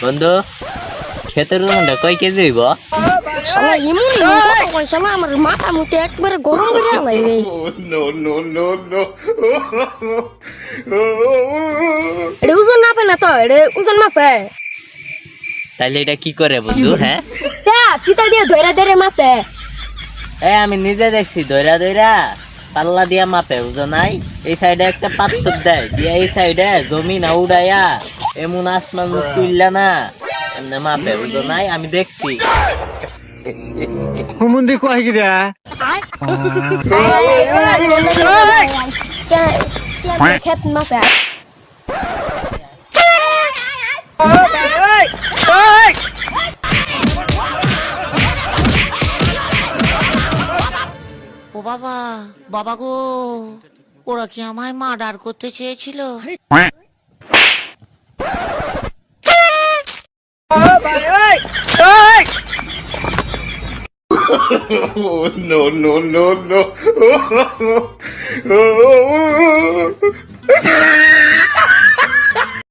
বন্ধু ক্ষেতের উনুনটা কয় কেজি হইব? শালা এমন কয় শালা আমার মাথা মুতে একবারে গরম করে আলাইবে। এটা ওজন মাপে না তো, এটা ওজন মাপে। তাহলে এটা কি করে বন্ধু? হ্যাঁ ফিতা দিয়ে ধরে ধরে মাপে। আমি নিজে দেখছি ধৈরা ধৈরা পাল্লা দিয়া মাপে, বুঝো নাই? এই সাইডে একটা পাত্তর দেয় দিয়া এই সাইডে জমি না উড়াইয়া এমন আসমান তুললা না এমনি মাপে, বুঝো নাই? আমি দেখছি। হুমুন্দি কয় গিরা খেত মাপে। ও বাবা, বাবা গো, ওরা কি আমায় মার্ডার করতে চেয়েছিল? no, no, no, no.